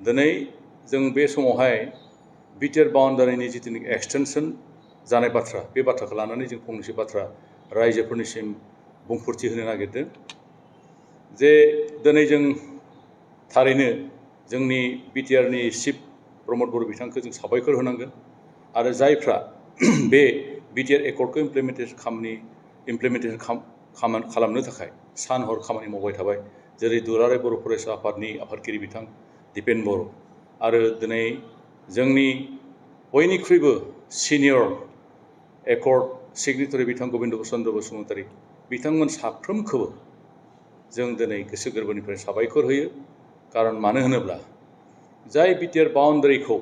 दिनै जों बे समावहाय बिटिआर बाउन्डारिनि जिथुनिखि एक्सटेनसन जानाय बाथ्रा बे बाथ्राखौ लानानै जों फंनैसो बाथ्रा रायजोफोरनिसिम बुंफोरथि होनो नागिरदों जे दिनै जों थारैनो जोंनि बिटिआरनि चिफ प्रमद बर' बिथांखौ जों साबायखर होनांगोन आरो जायफ्रा बे बिटिआर एकर्डखौ इमप्लिमेन्टेसन खालामनो थाखाय सान हर खामानि मावबाय थाबाय जेरै दुलाराय बर' फरायसा आफादनि आफादगिरि बिथां दिपेन बर' आरो दिनै जोंनि बयनिख्रुइबो सिनियर एकर्ड सिगनेटारि बिथां गबिन्द चन्द्र बसुमतारी बिथांमोन साफ्रोमखौबो जों दिनै गोसो गोरबोनिफ्राय साबायखर होयो कारन मानो होनोब्ला जाय बिटिआर बाउन्डारिखौ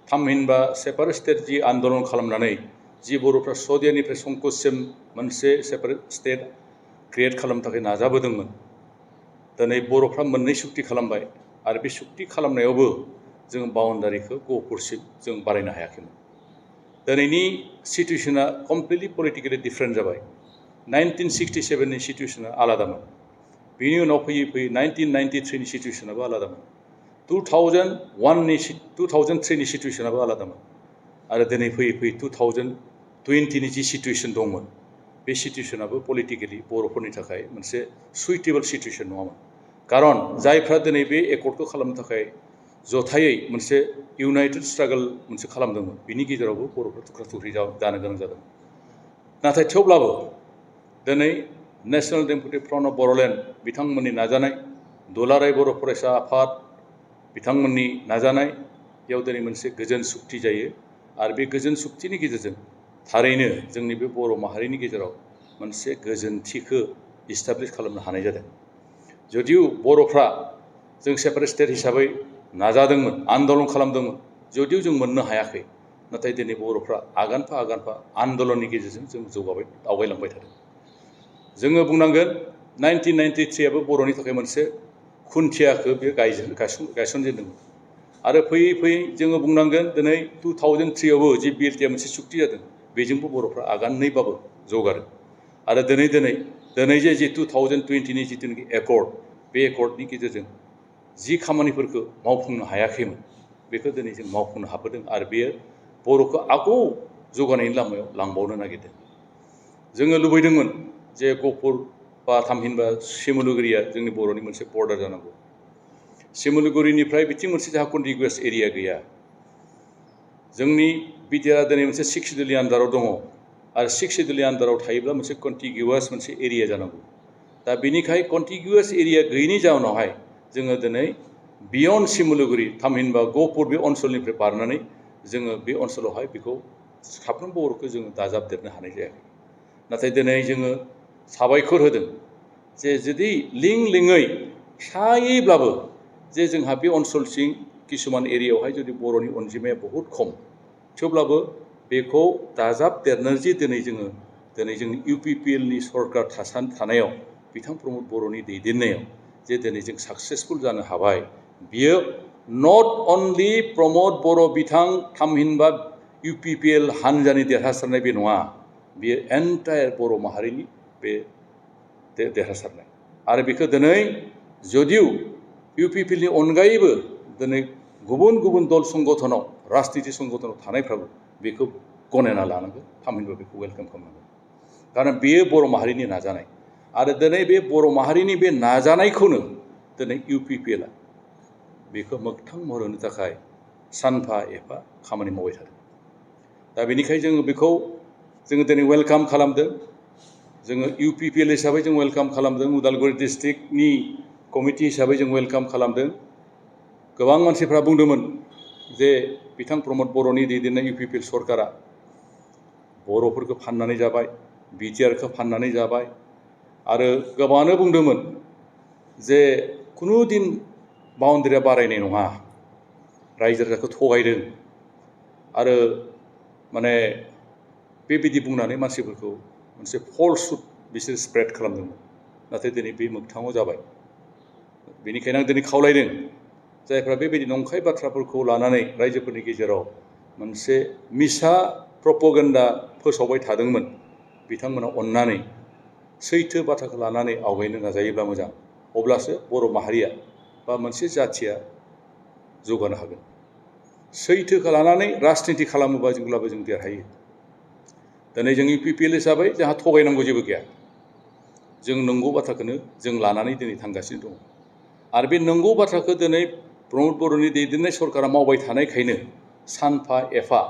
थामहिनबा सेपारेट स्टेट जि आन्दलन खालामनानै जि बर'फ्रा सदियानिफ्राय संकससिम मोनसे सेपारेट स्टेट क्रिएट खालामनो थाखाय नाजाबोदोंमोन दिनै बर'फ्रा मोननै सुक्ति खालामबाय आरो बे सुक्ति खालामनायावबो जों बाउन्डारिखौ गहपुरसिम जों बारायनो हायाखैमोन दिनैनि सिटुएसना कमप्लिटलि पलिटिकेलि डिफारेन्ट जाबाय 1967 नि सिटुएसना आलादामोन बेनि उनाव फैयै फैयै 1993 नि सिटुएसनाबो आलादामोन 2003 नि सिटुएसनाबो आलादामोन आरो दिनै फैयै फैयै 2020 नि जि सिटुएसन दंमोन बे सिटुएसनाबो पलिटिकेलि बर'फोरनि थाखाय मोनसे सुइटेबल सिटुएसन नङामोन कारन जायफ्रा दिनै बे एकर्डखौ खालामनो थाखाय जथायै मोनसे इउनाइटेड स्ट्रागल मोनसे खालामदोंमोन बिनि गेजेरावबो बर'फ्रा थुख्रा थुख्रि जानो गोनां जादों नाथाय थेवब्लाबो दिनै नेशनेल डेम'क्रेटिक फ्रन्ट अफ बर'लेण्ड बिथांमोननि नाजानाय दुलाराय बर' फरायसा आफाद बिथांमोननि नाजानायाव दिनै मोनसे गोजोन सुक्ति जायो आरो बे गोजोन सुक्तिनि गेजेरजों थारैनो जोंनि बे बर' माहारिनि गेजेराव मोनसे गोजोनथिखौ इस्टाब्लिश खालामनो हानाय जादों जदिउ बर'फ्रा जों सेपारेट स्टेट हिसाबै नाजादोंमोन आन्दलन खालामदोंमोन जदिउ जों मोननो हायाखै नाथाय दिनै बर'फ्रा आगानफा आगानफा आन्दलननि गेजेरजों जों आवगायलांबाय थादों जोङो बुंनांगोन 1993 आबो बर'नि थाखाय मोनसे खुन्थियाखौ बे गायसनजेनदोंमोन आरो फैयै फैयै जोङो बुंनांगोन दिनै 2003 आवबो जि बिएलटिआ मोनसे सुक्ति जादों बेजोंबो बर'फ्रा आगाननैबाबो जौगादों आरो दिनै जे 2020 नि जिथुनाखि एकर्ड बे एकर्डनि गेजेरजों जि खामानिफोरखौ मावफुंनो हायाखैमोन बेखौ दिनै जों मावफुंनो हाबोदों आरो बेयो बर'खौ आगौ जौगानायनि लामायाव लांबावनो नागिरदों जोङो लुबैदोंमोन जे गहपुर बा थामहिनबा सिमलुगुरिया जोंनि बर'नि मोनसे बर्डार जानांगौ सिमलुगुरिनिफ्राय बिथिं मोनसे जोंहा कन्टिगुवास एरिया गैया जोंनि बिटिआरआ दिनै मोनसे 6 सिडुलनि आन्दाराव दङ आरो 6 सिडुलनि आन्दाराव थायोब्ला मोनसे कन्टिगुवास मोनसे एरिया जानांगौ दा बेनिखाय कन्टिगुवास एरिया गैयैनि जाउनावहाय जोङो दिनै बियन्ड सिमलुगुरि थामहिनबा गहपुर बे ओनसोलनिफ्राय बारनानै जोङो बे ओनसोलावहाय बेखौ साफ्रोम बर'खौ जोङो दाजाबदेरनो हानाय जायाखै नाथाय दिनै जोङो साबायखर होदों जे जुदि लिङै फिसायैब्लाबो जे जोंहा बे ओनसोलसिम किसुमान एरियायावहाय जुदि बर'नि अनजिमाया बहुद खम थेवब्लाबो बेखौ दाजाबदेरनो जे दिनै जोंनि इउपिपिएलनि सरकार थानायाव बिथां प्रमद बर'नि दैदेननायाव जे दिनै जों साक्सेसफुल जानो हाबाय बियो नट अनलि प्रमद बर' बिथां थामहिनबा इउपिपिएल हानजानि देरहासारनाय बे नङा बियो एन्टायार बर' माहारिनि बे देरहासारनाय आरो बेखौ दिनै जदिउ इउपिपिएलनि अनगायैबो दिनै गुबुन गुबुन दल संगठनाव राजनिति संगठनाव थानायफ्राबो बेखौ गनायना लानांगौ थामहिनबा बेखौ वेलकाम खालामनांगौ कारन बेयो बर' माहारिनि नाजानाय आरो दिनै बे बर' माहारिनि बे नाजानायखौनो दिनै इउपिपिएलआ बेखौ मोगथां महर होनो थाखाय सानफा एफा खामानि मावबाय थादों दा बेनिखायनो जोङो दिनै वेलकाम खालामदों जोङो इउपिपिएल हिसाबै जों वेलकाम खालामदों उदालगुरि डिस्ट्रिक्टनि कमिटि हिसाबै जों वेलकाम खालामदों गोबां मानसिफ्रा बुंदोंमोन जे बिथां प्रमद बर'नि दैदेननाय इउपिपिएल सरकारा बर'फोरखौ फाननानै जाबाय बिटिआरखौ फाननानै जाबाय आरो गोबाङानो बुंदोंमोन जे खुनु दिन बाउन्डारिया बारायनाय नङा रायजो राजाखौ थगायदों आरो माने बेबायदि बुंनानै मानसिफोरखौ मोनसे फल्सहुड बिसोर स्प्रेड खालामदोंमोन नाथाय दिनै बे मोगथाङाव जाबाय बेनिखायनो आं दिनै खावलायदों जायफ्रा बेबायदि नंखाय बाथ्राफोरखौ लानानै रायजोफोरनि गेजेराव मोनसे मिसा प्रपगेन्डा फोसावबाय थादोंमोन बिथांमोना अननानै सैथो बाथ्राखौ लानानै आवगायनो नाजायोब्ला मोजां अब्लासो बर' माहारिया बा मोनसे जाथिया जौगानो हागोन। सैथोखौ लानानै राजनिति खालामोबा जेब्लाबो जों देरहायो। दिनै जों UPPL हिसाबै जोंहा थगायनांगौ जेबो गैया। जों नंगौ बाथ्राखौनो जों लानानै दिनै थांगासिनो दङ। आरो बे नंगौ बाथ्राखौ दिनै प्रमद बर'नि दैदेननाय सरकारा मावबाय थानायखायनो सानफा एफा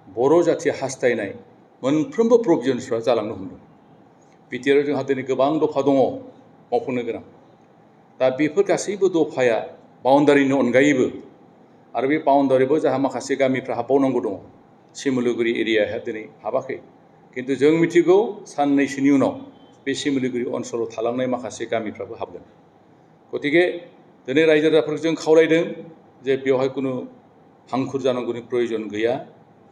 बर' जाथिया हास्थायनाय मोनफ्रोमबो प्रभिजन्सफ्रा जालांनो हमदों। बिटिआरआव जोंहा दिनै गोबां दफा दङ मावफुंनो गोनां। दा बेफोर गासैबो दफाया बाउन्डारिनि अनगायैबो आरो बे बाउन्डारिबो जोंहा माखासे गामिफ्रा हाबबावनांगौ दङ। सिमुलुगुरि एरियाया दिनै हाबाखै, किन्तु जों मिथिगौ साननैसोनि उनाव बे सिमुलुगुरि ओनसोलाव थालांनाय माखासे गामिफ्राबो हाबगोन। गतिके दिनै रायजो राजाफोरखौ जों खावलायदों जे बेवहाय कुनु हांखुर जानांगौनि प्रयजन गैया।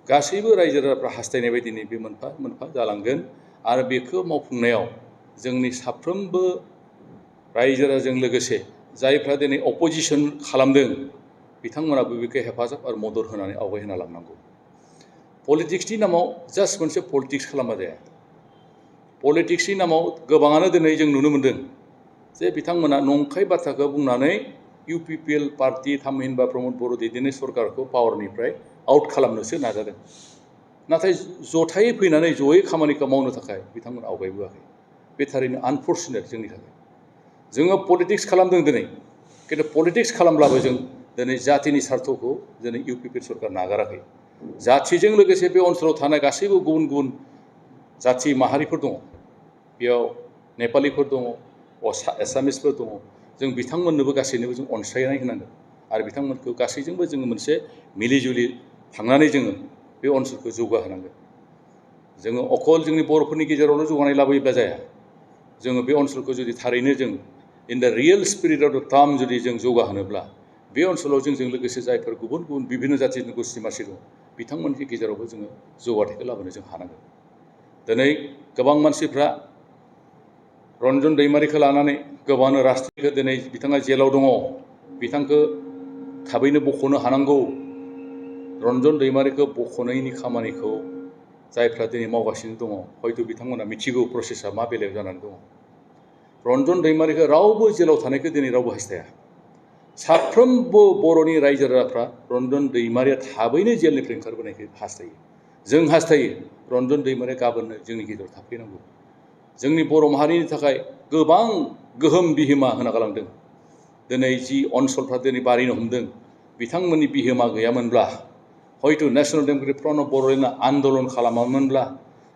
गासैबो रायजो राजाफ्रा हास्थायनाय बायदिनो बे मोनफा मोनफा जालांगोन आरो बेखौ मावफुंनायाव जोंनि साफ्रोमबो रायजो राजाजों लोगोसे जायफ्रा दिनै अपोजिसन खालामदों बिथांमोनाबो बेखौ हेफाजाब आरो मदद होनानै आवगायहोना लांनांगौ। पलिटिक्सनि नामाव जास्ट मोनसे पलिटिक्स खालामबा जाया। पलिटिक्सनि नामाव गोबाङानो दिनै जों नुनो मोनदों जे बिथांमोना नंखाय बाथ्राखौ बुंनानै UPPL पार्टी थामहिनबा प्रमद बर' दैदेननाय सरकारखौ पावारनिफ्राय आउट खालामनोसो नाजादों। नाथाय जथायै फैनानै जयै खामानिखौ मावनो थाखाय बिथांमोना आवगायबोआखै। बे थारैनो आनफर्चुनेट जोंनि थाखाय। जोङो पलिटिक्स खालामदों दिनै, किन्तु पलिटिक्स खालामब्लाबो जों दिनै जातिनि सार्थखौ दिनै UPPL सरकार नागाराखै। जाथिजों लोगोसे बे ओनसोलाव थानाय गासैबो गुबुन गुबुन जाथि माहारिफोर दङ। बेयाव नेपालिफोर दङ, एसामिसफोर दङ। जों बिथांमोननोबो गासैनोबो जों अनसायनाय होनांगोन आरो बिथांमोनखौ गासैजोंबो जोङो मोनसे मिलिजुलि थांनानै जोङो बे ओनसोलखौ जौगाहोनांगोन। जोङो अकल जोंनि बर'फोरनि गेजेरावल' जौगानाय लाबोयोब्ला जाया। जोङो बे ओनसोलखौ जुदि थारैनो जों in the real spirit of द टार्म जुदि जों जौगाहोनोब्ला बे ओनसोलाव जोंजों लोगोसे जायफोर गुबुन गुबुन बिभिन्न जाथिनि गोष्ठी मासि दं बिथांमोननि गेजेरावबो जोङो जौगाथायखौ लाबोनो जों हानांगोन। दिनै गोबां मानसिफ्रा रन्जन दैमारिखौ लानानै गोबाङानो राजनितिखौ दिनै बिथाङा जेलाव दङ, बिथांखौ थाबैनो बख'नो हानांगौ। रन्जन दैमारिखौ बख'नायनि खामानिखौ जायफ्रा दिनै मावगासिनो दङ हयथ' बिथांमोना मिथिगौ प्रसेसा मा बेलायाव जानानै दङ। रन्जन दैमारिखौ रावबो जेलाव थानायखौ दिनै रावबो हास्थाया। साफ्रोमबो बर'नि रायजो राजाफ्रा रन्जन दैमारिया थाबैनो जेलनिफ्राय ओंखारबोनायखौ हास्थायो। जों हास्थायो रन्जन दैमारिया गाबोननो जोंनि गेजेराव थाफैनांगौ। जोंनि बर' माहारिनि थाखाय गोबां गोहोम बिहोमा होना गालांदों। दिनै जि ओनसोलफ्रा दिनै बारिनो हमदों बिथांमोननि बिहोमा गैयामोनब्ला हयथ' नेशनेल डेम'क्रेटिक फ्रन्ट अफ बर'लेण्डआ आन्दलन खालामामोनब्ला,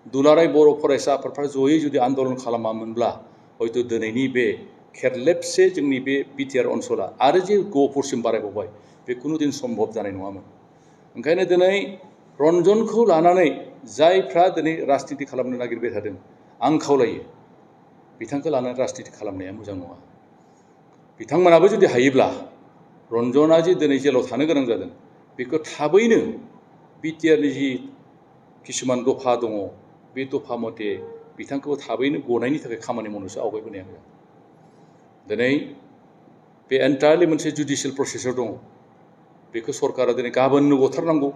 दुलाराय बर' फरायसा आफादफ्रा जयै जुदि आन्दलन खालामामोनब्ला हयथ' दिनैनि बे खेरलेबसे जोंनि बे बिटिआर ओनसोला आरो जे गहपुरसिम बारायबावबाय बे कुनु दिन सम्भब जानाय नङामोन। ओंखायनो दिनै रन्जनखौ लानानै जायफ्रा दिनै राजनिति खालामनो नागिरबाय थादों आं खावलायो बिथांखौ लानानै राजनिति खालामनाया मोजां नङा। बिथांमोनाबो जुदि हायोब्ला रन्जना जे दिनै जेलाव थानो गोनां जादों बेखौ थाबैनो बिटिआरनि जि किसुमान दफा दङ बे दफा मथे बिथांखौ थाबैनो गनायनि थाखाय खामानि मावनोसो आवगायबोनाया मोजां। दिनै बे एन्टायारलि मोनसे जुडिसियेल प्रसेसआव दङ। बेखौ सरकारा दिनै गाबोननो गथारनांगौ,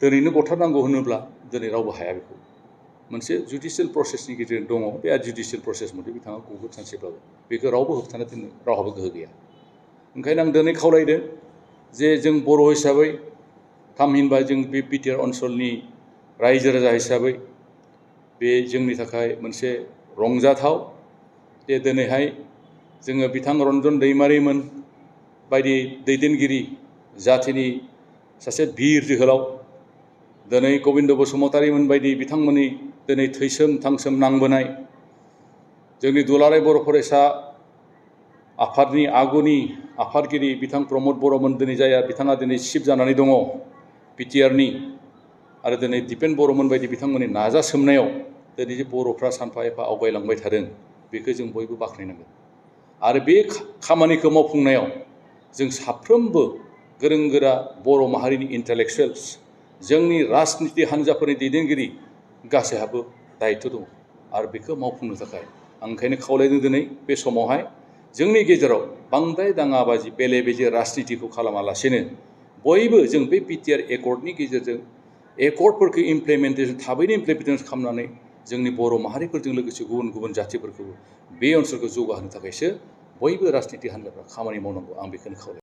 दिनैनो गथारनांगौ होनोब्ला दिनै रावबो हाया। बेखौ मोनसे जुडिसियेल प्रसेसनि गेजेरजों दङ। बे जुडिसियेल प्रसेस मथे बिथाङा गगोन सानसेब्लाबो बेखौ रावबो होबथानो दोननो रावहाबो गोहो गैया। ओंखायनो आं दिनै खावलायदों जे जों बर' हिसाबै थामहिनबा जों बे बिटिआर ओनसोलनि रायजो राजा हिसाबै बे जोंनि थाखाय मोनसे रंजाथाव जे दिनैहाय जोङो बिथां रन्जन दैमारिमोन बायदि दैदेनगिरि जाथिनि सासे बिर जोहोलाव, दिनै गबिन्द बसुमतारीमोन बायदि बिथांमोननि दिनै थैसोम थांसोम नांबोनाय जोंनि दुलाराय बर' फरायसा आफादनि आगुनि आफादगिरि बिथां प्रमद बर'मोन दिनै जाया बिथाङा दिनै चिफ जानानै दङ बिटिआरनि, आरो दिनै दिपेन बर'मोन बायदि बिथांमोननि नाजासोमनायाव दिनै जे बर'फ्रा सानफा एफा आवगायलांबाय थादों बेखौ जों बयबो बाख्नायनांगोन। आरो बे खामानिखौ मावफुंनायाव जों साफ्रोमबो गोरों गोरा बर' माहारिनि इन्टेलेक्सुवेल्स, जोंनि राजनिति हान्जाफोरनि दैदेनगिरि गासैहाबो दायित्व दङ। आरो बेखौ मावफुंनो थाखाय आं ओंखायनो खावलायदों दिनै बे समावहाय जोंनि गेजेराव बांद्राय दाङाबाजि बेले बेजे राजनितिखौ खालामालासेनो बयबो जों बे बिटिआर एकर्डनि गेजेरजों एकर्डफोरखौ थाबैनो इमप्लिमेन्टेसन खालामनानै जोंनि बर' माहारिफोरजों लोगोसे गुबुन गुबुन जाथिफोरखौबो बे ओनसोलखौ जौगाहोनो थाखायसो बयबो राजनिति हान्जाफ्रा खामानि मावनांगौ। आं बेखौनो खावलायो।